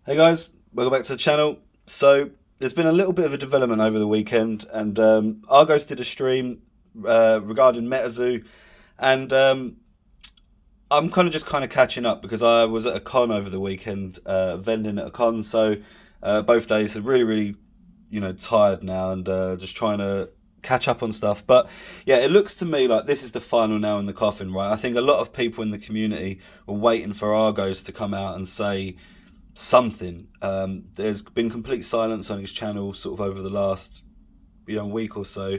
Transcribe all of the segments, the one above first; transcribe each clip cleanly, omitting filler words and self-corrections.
Hey guys, welcome back to the channel. So there's been a little bit of a development over the weekend, and Argos did a stream regarding Metazoo, and I'm kind of catching up because I was at a con over the weekend, vending at a con. So both days are really tired now, and just trying to catch up on stuff. But yeah, it looks to me like this is the final nail in the coffin, right? I think a lot of people in the community were waiting for Argos to come out and say something. There's been complete silence on his channel sort of over the last week or so,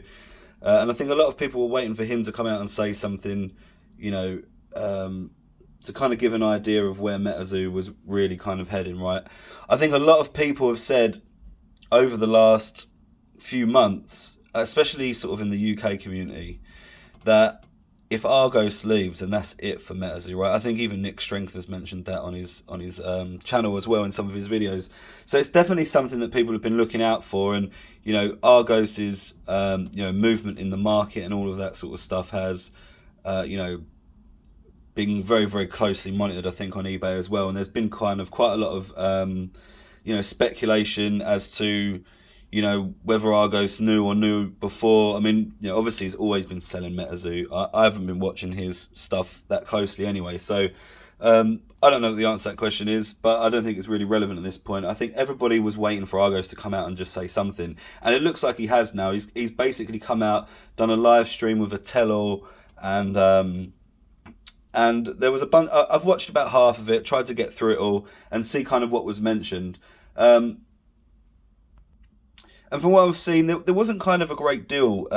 and I think a lot of people were waiting for him to come out and say something, you know, to kind of give an idea of where Metazoo was really kind of heading. Right, I think a lot of people have said over the last few months, especially sort of in the UK community, that if Argos leaves, then that's it for Metazoo, right? I think even Nick Strength has mentioned that on his channel as well in some of his videos. So it's definitely something that people have been looking out for, and Argos's movement in the market and all of that sort of stuff has been very closely monitored, I think, on eBay as well. And there's been kind of quite a lot of speculation as to whether Argos knew before. I mean, obviously he's always been selling Metazoo. I haven't been watching his stuff that closely anyway, so I don't know what the answer to that question is, but I don't think it's really relevant at this point. I think everybody was waiting for Argos to come out and just say something, and it looks like he has now. He's basically come out, done a live stream with a tell-all, and there was a bunch. I've watched about half of it, tried to get through it all and see kind of what was mentioned. And from what I've seen, there wasn't kind of a great deal.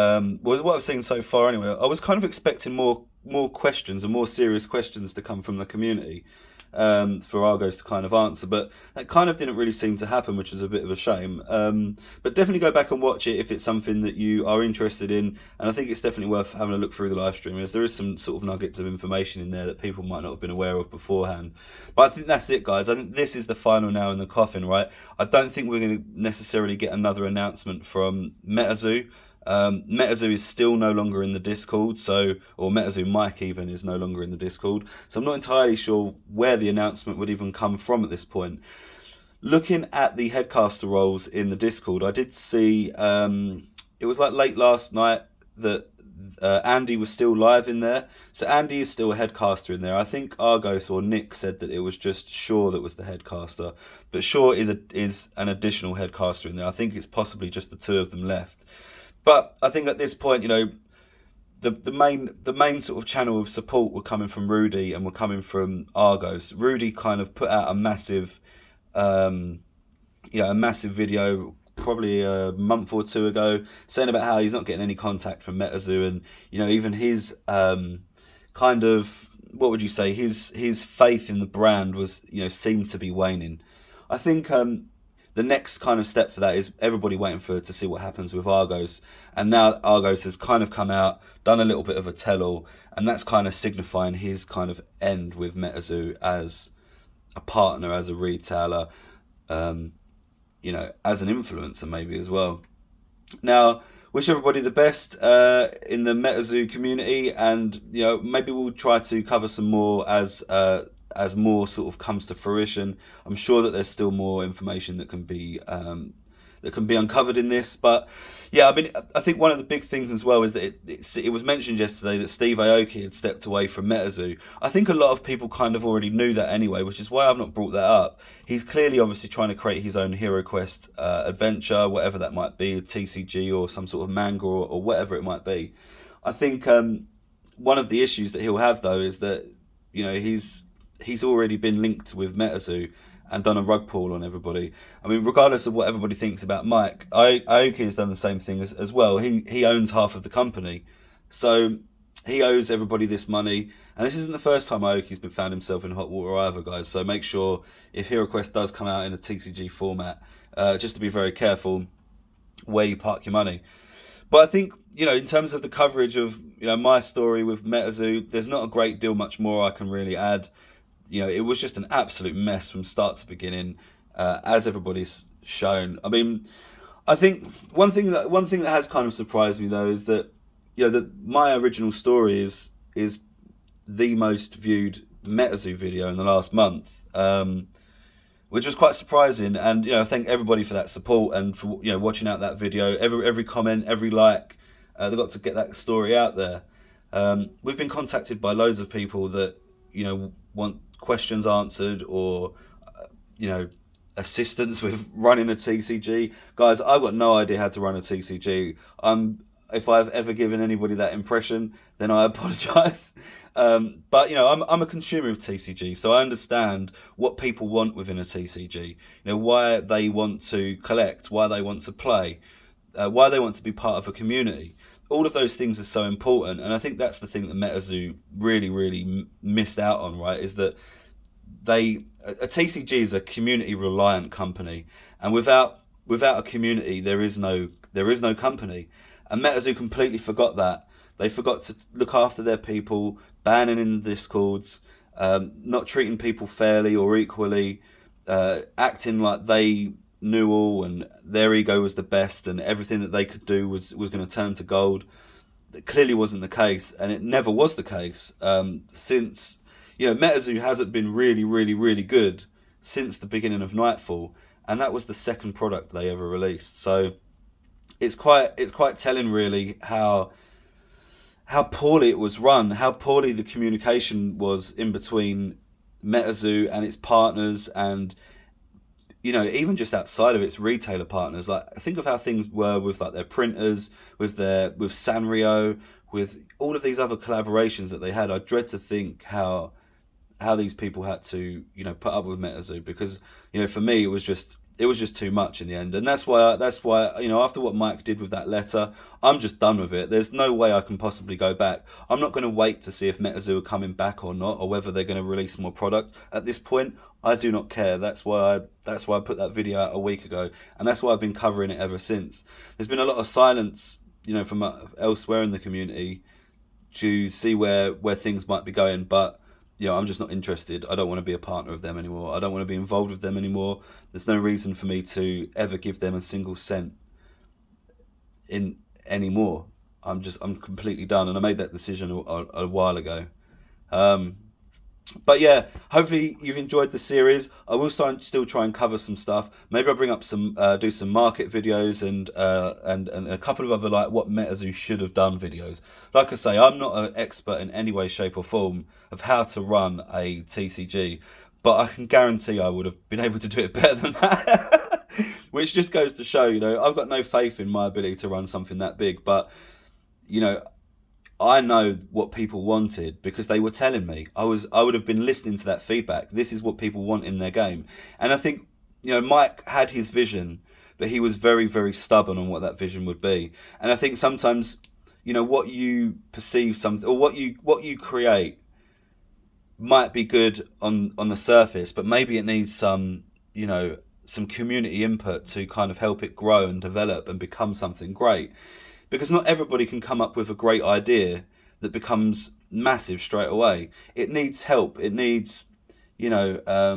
What I've seen so far, anyway, I was kind of expecting more questions and more serious questions to come from the community for Argos to kind of answer, but that kind of didn't really seem to happen, which was a bit of a shame. But definitely go back and watch it if it's something that you are interested in, and I think it's definitely worth having a look through the live stream, as there is some sort of nuggets of information in there that people might not have been aware of beforehand. But I think that's it, guys. I think this is the final nail in the coffin, right? I don't think we're going to necessarily get another announcement from Metazoo. Metazoo is still no longer in the Discord, or Metazoo Mike even is no longer in the Discord, so I'm not entirely sure where the announcement would even come from at this point. Looking at the headcaster roles in the Discord, I did see it was like late last night that Andy was still live in there, so Andy is still a headcaster in there. I think Argos or Nick said that it was just Shaw that was the headcaster, but Shaw is an additional headcaster in there. I think it's possibly just the two of them left. But I think at this point, the main sort of channel of support were coming from Rudy and were coming from Argos. Rudy kind of put out a massive video probably a month or two ago, saying about how he's not getting any contact from Metazoo, and even his kind of, what would you say, his faith in the brand was seemed to be waning. I think the next kind of step for that is everybody waiting to see what happens with Argos. And now Argos has kind of come out, done a little bit of a tell-all, and that's kind of signifying his kind of end with Metazoo as a partner, as a retailer, as an influencer maybe as well. Now, wish everybody the best in the Metazoo community, and maybe we'll try to cover some more as more sort of comes to fruition. I'm sure that there's still more information that can be uncovered in this, but yeah, I mean, I think one of the big things as well is that it was mentioned yesterday that Steve Aoki had stepped away from Metazoo. I think a lot of people kind of already knew that anyway, which is why I've not brought that up. He's clearly obviously trying to create his own HeroQuest adventure, whatever that might be, a TCG or some sort of manga or whatever it might be. I think one of the issues that he'll have though is that he's already been linked with Metazoo and done a rug pull on everybody. I mean, regardless of what everybody thinks about Mike, Aoki has done the same thing as well. He owns half of the company, so he owes everybody this money. And this isn't the first time Aoki's been found himself in hot water either, guys. So make sure if HeroQuest does come out in a TCG format, just to be very careful where you park your money. But I think, in terms of the coverage of my story with Metazoo, there's not a great deal much more I can really add. It was just an absolute mess from start to beginning, as everybody's shown. I mean, I think one thing that has kind of surprised me though is that that my original story is the most viewed Metazoo video in the last month, which was quite surprising. And thank everybody for that support and for watching out that video. Every comment, every like, they got to get that story out there. We've been contacted by loads of people that want questions answered, or assistance with running a TCG. Guys, I've got no idea how to run a TCG. If I've ever given anybody that impression, then I apologise. But I'm a consumer of TCG, so I understand what people want within a TCG. Why they want to collect, why they want to play, why they want to be part of a community. All of those things are so important, and I think that's the thing that Metazoo really missed out on. Right, is that a TCG is a community reliant company, and without a community, there is no company. And Metazoo completely forgot that. They forgot to look after their people, banning in the discords, not treating people fairly or equally, acting like they knew all and their ego was the best and everything that they could do was going to turn to gold. It clearly wasn't the case, and it never was the case. Since Metazoo hasn't been really good since the beginning of Nightfall, and that was the second product they ever released. So it's quite telling, really, how poorly it was run, how poorly the communication was in between Metazoo and its partners, and even just outside of its retailer partners. Like, think of how things were with like their printers, with Sanrio, with all of these other collaborations that they had. I dread to think how these people had to put up with Metazoo, because for me it was just too much in the end. And that's why after what Mike did with that letter, I'm just done with it. There's no way I can possibly go back. I'm not going to wait to see if Metazoo are coming back or not, or whether they're going to release more product. At this point, I do not care. That's why I put that video out a week ago, and that's why I've been covering it ever since. There's been a lot of silence from elsewhere in the community to see where things might be going, but I'm just not interested. I don't want to be a partner of them anymore. I don't want to be involved with them anymore. There's no reason for me to ever give them a single cent in anymore. I'm completely done, and I made that decision a while ago. But yeah, hopefully you've enjoyed the series. I will still try and cover some stuff. Maybe I'll bring up do some market videos and a couple of other like what Metazoo should have done videos. Like I say, I'm not an expert in any way, shape or form of how to run a TCG, but I can guarantee I would have been able to do it better than that. Which just goes to show, I've got no faith in my ability to run something that big, but I know what people wanted because they were telling me. I would have been listening to that feedback. This is what people want in their game. And I think, Mike had his vision, but he was very, very stubborn on what that vision would be. And I think sometimes, what you perceive something, or what you create might be good on the surface, but maybe it needs some community input to kind of help it grow and develop and become something great. Because not everybody can come up with a great idea that becomes massive straight away. It needs help. It needs, a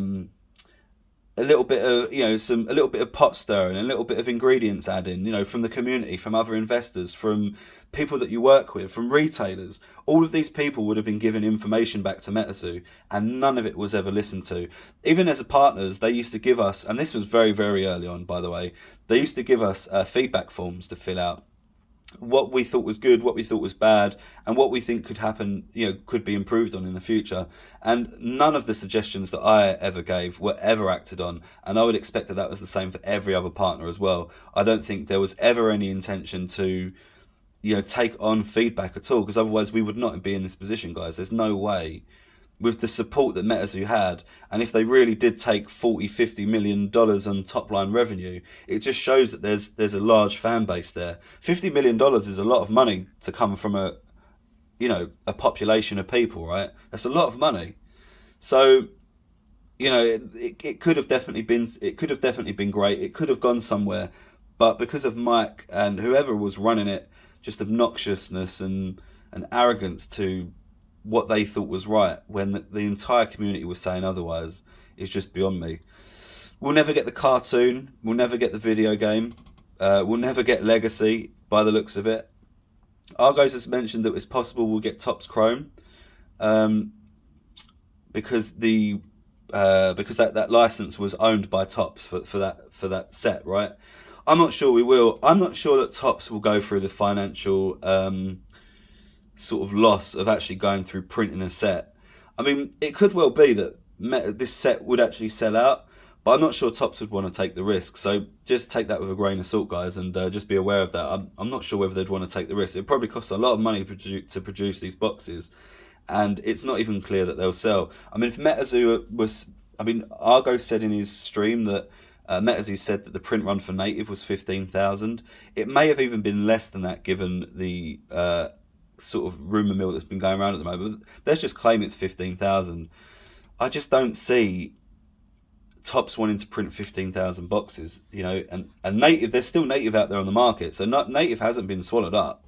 little bit of, a little bit of pot stirring, a little bit of ingredients adding, from the community, from other investors, from people that you work with, from retailers. All of these people would have been given information back to Metazoo, and none of it was ever listened to. Even as partners, they used to give us, and this was very, very early on, by the way, they used to give us feedback forms to fill out. What we thought was good, what we thought was bad, and what we think could happen, could be improved on in the future. And none of the suggestions that I ever gave were ever acted on, and I would expect that was the same for every other partner as well. I don't think there was ever any intention to, take on feedback at all, because otherwise we would not be in this position, guys. There's no way. With the support that Metazoo had, and if they really did take $40-50 million on top line revenue, it just shows that there's a large fan base there. $50 million is a lot of money to come from a population of people, right? That's a lot of money. So, it could have definitely been great. It could have gone somewhere, but because of Mike and whoever was running it, just obnoxiousness and arrogance to what they thought was right when the entire community was saying otherwise is just beyond me. We'll never get the cartoon. We'll never get the video game. We'll never get Legacy by the looks of it. Argos has mentioned that it's possible we'll get Topps Chrome because the because that license was owned by Topps for that set, right? I'm not sure we will. I'm not sure that Topps will go through the financial sort of loss of actually going through printing a set. I mean, it could well be that this set would actually sell out, but I'm not sure Topps would want to take the risk. So just take that with a grain of salt, guys, and just be aware of that. I'm not sure whether they'd want to take the risk. It probably costs a lot of money to produce these boxes, and it's not even clear that they'll sell. I mean, if Metazoo was... I mean, Argo said in his stream that Metazoo said that the print run for Native was 15,000. It may have even been less than that, given the sort of rumour mill that's been going around at the moment. Let's just claim it's 15,000. I just don't see Topps wanting to print 15,000 boxes, you know, and Native, there's still Native out there on the market, so Native hasn't been swallowed up,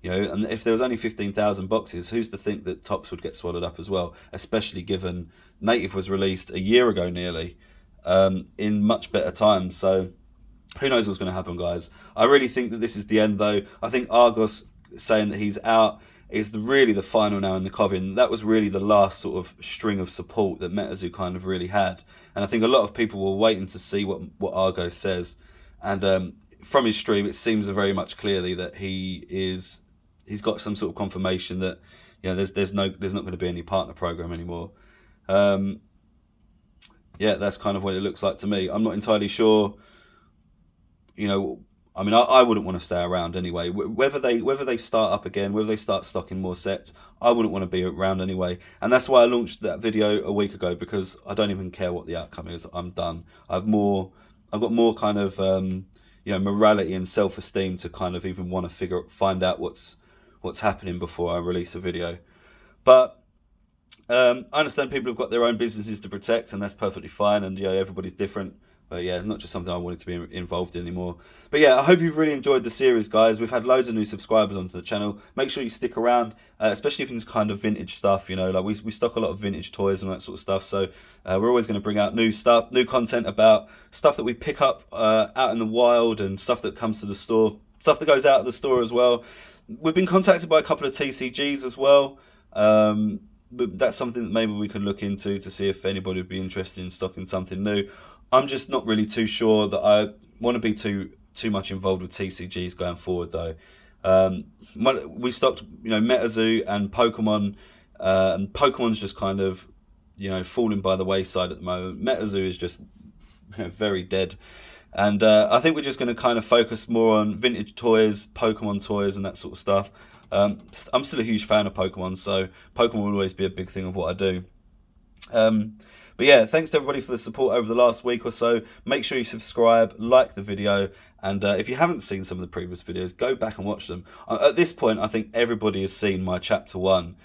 you know, and if there was only 15,000 boxes, who's to think that Topps would get swallowed up as well, especially given Native was released a year ago nearly, in much better times. So who knows what's going to happen, guys. I really think that this is the end, though. I think Argos saying that he's out is really the final now in the Coffin. That was really the last sort of string of support that Metazoo kind of really had. And I think a lot of people were waiting to see what Argo says. And from his stream, it seems very much clearly that he's got some sort of confirmation that, you know, there's not going to be any partner program anymore. Yeah, that's kind of what it looks like to me. I'm not entirely sure, you know. I mean, I wouldn't want to stay around anyway. Whether they start up again, whether they start stocking more sets, I wouldn't want to be around anyway. And that's why I launched that video a week ago, because I don't even care what the outcome is. I'm done. I've got more kind of you know, morality and self-esteem to kind of even want to find out what's happening before I release a video. But I understand people have got their own businesses to protect, and that's perfectly fine. And, you know, everybody's different. But yeah, not just something I wanted to be involved in anymore. But yeah, I hope you've really enjoyed the series, guys. We've had loads of new subscribers onto the channel. Make sure you stick around, especially if it's kind of vintage stuff, you know, like we stock a lot of vintage toys and that sort of stuff. So we're always going to bring out new stuff, new content about stuff that we pick up out in the wild, and stuff that comes to the store, stuff that goes out of the store as well. We've been contacted by a couple of TCGs as well. But that's something that maybe we can look into to see if anybody would be interested in stocking something new. I'm just not really too sure that I want to be too much involved with TCGs going forward, though. We stocked, you know, Metazoo and Pokemon, and Pokemon's just kind of, you know, falling by the wayside at the moment. Metazoo is just, you know, very dead. And I think we're just going to kind of focus more on vintage toys, Pokemon toys, and that sort of stuff. I'm still a huge fan of Pokemon, so Pokemon will always be a big thing of what I do. But yeah, thanks to everybody for the support over the last week or so. Make sure you subscribe, like the video, and if you haven't seen some of the previous videos, go back and watch them. At this point, I think everybody has seen my Chapter 1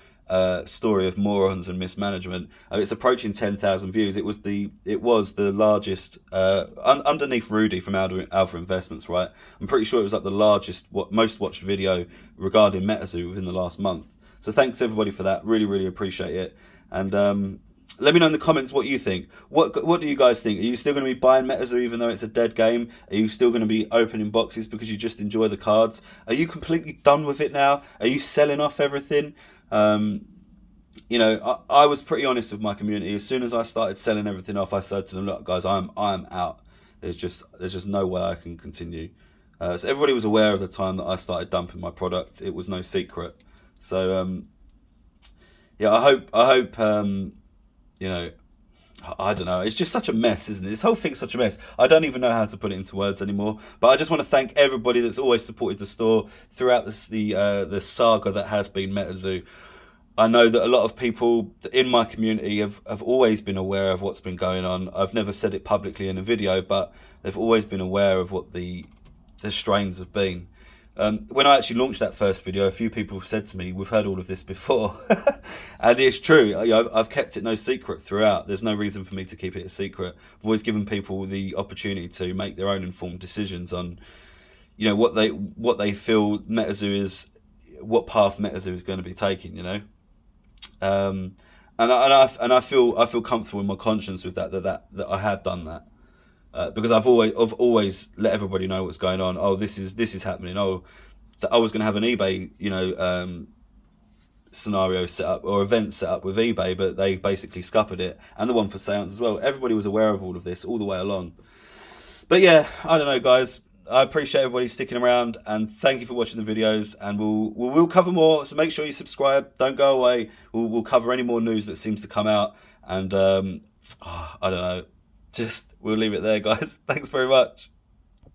story of morons and mismanagement. It's approaching 10,000 views. It was the largest, underneath Rudy from Alpha Investments, right? I'm pretty sure it was like the largest, most watched video regarding Metazoo within the last month. So thanks everybody for that. Really, really appreciate it. And let me know in the comments what you think. What do you guys think? Are you still going to be buying Metazoo even though it's a dead game? Are you still going to be opening boxes because you just enjoy the cards? Are you completely done with it now? Are you selling off everything? You know, I was pretty honest with my community. As soon as I started selling everything off, I said to them, look, guys, I'm out. There's just no way I can continue. So everybody was aware of the time that I started dumping my product. It was no secret. So yeah, I hope you know, I don't know. It's just such a mess, isn't it? This whole thing's such a mess. I don't even know how to put it into words anymore. But I just want to thank everybody that's always supported the store throughout the saga that has been Metazoo. I know that a lot of people in my community have always been aware of what's been going on. I've never said it publicly in a video, but they've always been aware of what the strains have been. When I actually launched that first video, a few people said to me, we've heard all of this before. And it's true. I've kept it no secret throughout. There's no reason for me to keep it a secret. I've always given people the opportunity to make their own informed decisions on, you know, what they feel Metazoo is, what path Metazoo is going to be taking, you know. And I feel comfortable in my conscience with that I have done that. Because I've always let everybody know what's going on. Oh, this is happening. Oh, I was going to have an eBay, you know, scenario set up or event set up with eBay, but they basically scuppered it, and the one for Seance as well. Everybody was aware of all of this all the way along. But yeah, I don't know, guys. I appreciate everybody sticking around, and thank you for watching the videos. And we'll cover more, so make sure you subscribe. Don't go away. We'll cover any more news that seems to come out. And I don't know. Just we'll leave it there, guys. Thanks very much.